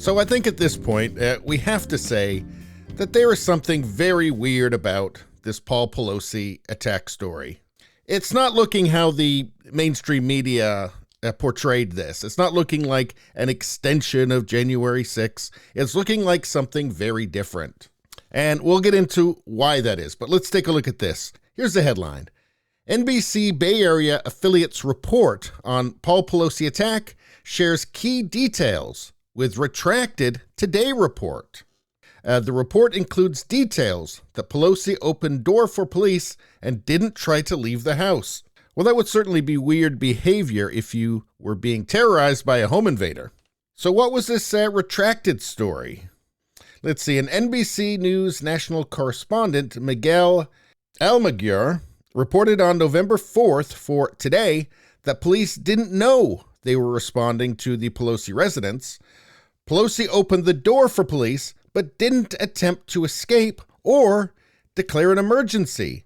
So I think at this point, we have to say that there is something very weird about this Paul Pelosi attack story. It's not looking how the mainstream media portrayed this. It's not looking like an extension of January 6th. It's looking like something very different. And we'll get into why that is, but let's take a look at this. Here's the headline. NBC Bay Area affiliate's report on Paul Pelosi attack shares key details with Retracted Today report. The report includes details that Pelosi opened door for police and didn't try to leave the house. Well, that would certainly be weird behavior if you were being terrorized by a home invader. So what was this Retracted story? Let's see. An NBC News national correspondent, Miguel Almaguer, reported on November 4th for Today that police didn't know they were responding to the Pelosi residence. Pelosi opened the door for police, but didn't attempt to escape or declare an emergency,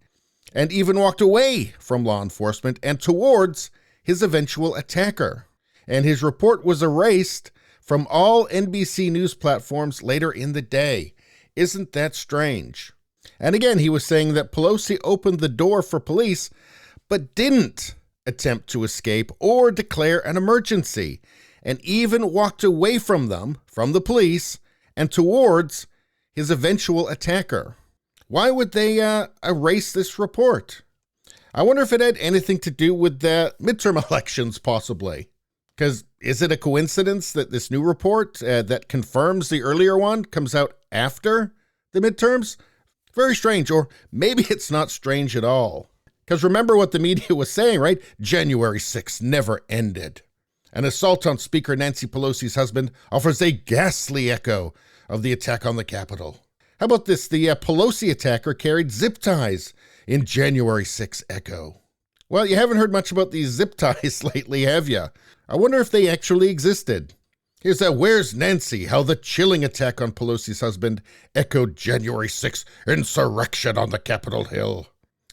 and even walked away from law enforcement and towards his eventual attacker. And his report was erased from all NBC News platforms later in the day. Isn't that strange? And again, he was saying that Pelosi opened the door for police, but didn't attempt to escape or declare an emergency, and even walked away from them, from the police, and towards his eventual attacker. Why would they erase this report? I wonder if it had anything to do with the midterm elections, possibly. Because is it a coincidence that this new report that confirms the earlier one comes out after the midterms? Very strange, or maybe it's not strange at all. Because remember what the media was saying, right? January 6th never ended. An assault on Speaker Nancy Pelosi's husband offers a ghastly echo of the attack on the Capitol. How about this? The Pelosi attacker carried zip ties in January 6th echo. Well, you haven't heard much about these zip ties lately, have you? I wonder if they actually existed. Here's that Where's Nancy? How the chilling attack on Pelosi's husband echoed January 6th insurrection on the Capitol Hill.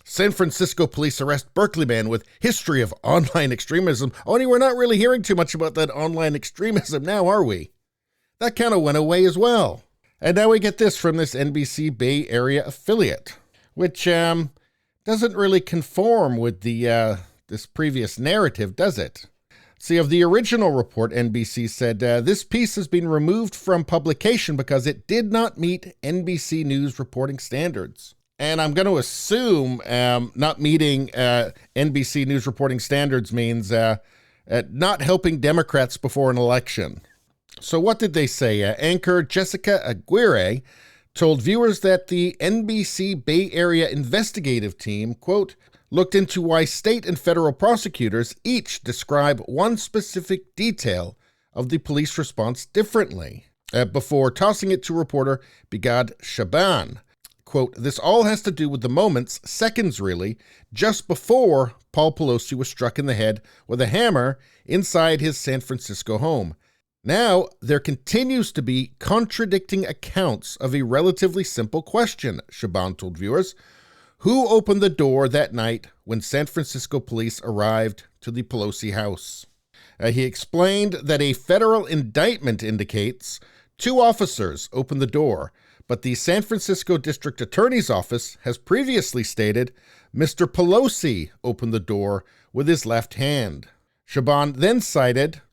San Francisco police arrest Berkeley man with history of online extremism. Only we're not really hearing too much about that online extremism now, are we? That kind of went away as well. And now we get this from this NBC Bay Area affiliate, which doesn't really conform with the this previous narrative, does it? See, of the original report, NBC said, this piece has been removed from publication because it did not meet NBC News reporting standards. And I'm going to assume not meeting NBC News reporting standards means not helping Democrats before an election. So what did they say? Anchor Jessica Aguirre told viewers that the NBC Bay Area investigative team, quote, looked into why state and federal prosecutors each describe one specific detail of the police response differently, before tossing it to reporter Bigad Shaban. Quote, this all has to do with the moments, seconds really, just before Paul Pelosi was struck in the head with a hammer inside his San Francisco home. Now, there continues to be contradicting accounts of a relatively simple question, Shaban told viewers. Who opened the door that night when San Francisco police arrived to the Pelosi house? He explained that a federal indictment indicates 2 officers opened the door, but the San Francisco District Attorney's Office has previously stated Mr. Pelosi opened the door with his left hand. Shaban then cited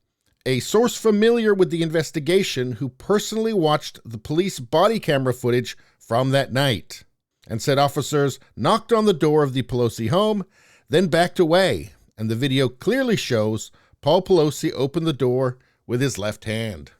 a source familiar with the investigation who personally watched the police body camera footage from that night and said officers knocked on the door of the Pelosi home, then backed away, and the video clearly shows Paul Pelosi opened the door with his left hand.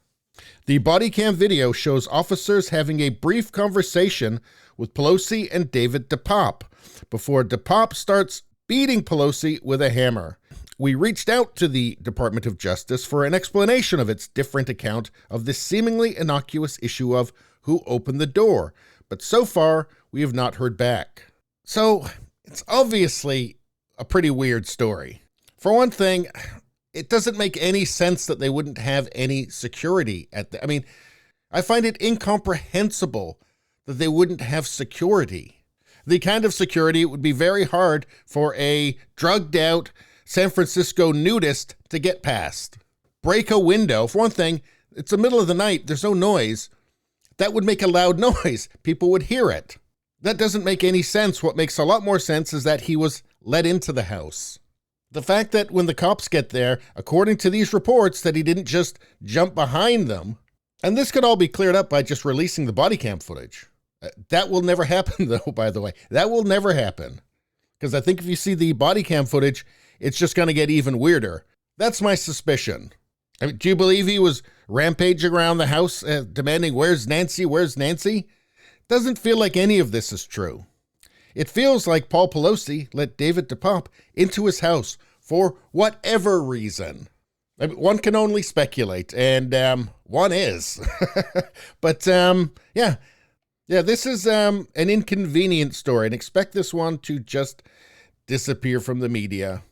The body cam video shows officers having a brief conversation with Pelosi and David DePop before DePop starts beating Pelosi with a hammer. We reached out to the Department of Justice for an explanation of its different account of this seemingly innocuous issue of who opened the door, but so far we have not heard back. So it's obviously a pretty weird story. For one thing, it doesn't make any sense that they wouldn't have any security I mean, I find it incomprehensible that they wouldn't have security. The kind of security it would be very hard for a drugged out San Francisco nudist to get past. Break a window. For one thing, It's the middle of the night. There's no noise. That would make a loud noise. People would hear it. That doesn't make any sense. What makes a lot more sense is that he was let into the house. The fact that when the cops get there, according to these reports, that he didn't just jump behind them. And this could all be cleared up by just releasing the body cam footage. That will never happen, though, by the way. That will never happen. Because I think if you see the body cam footage, it's just going to get even weirder. That's my suspicion. I mean, do you believe he was rampaging around the house demanding, "Where's Nancy? Where's Nancy?" Doesn't feel like any of this is true. It feels like Paul Pelosi let David DePape into his house for whatever reason. I mean, one can only speculate, and one is. But yeah, this is an inconvenient story, and expect this one to just disappear from the media,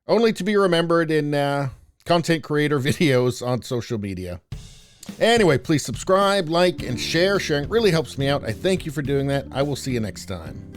only to be remembered in content creator videos on social media. Anyway, please subscribe, like, and share. Sharing really helps me out. I thank you for doing that. I will see you next time.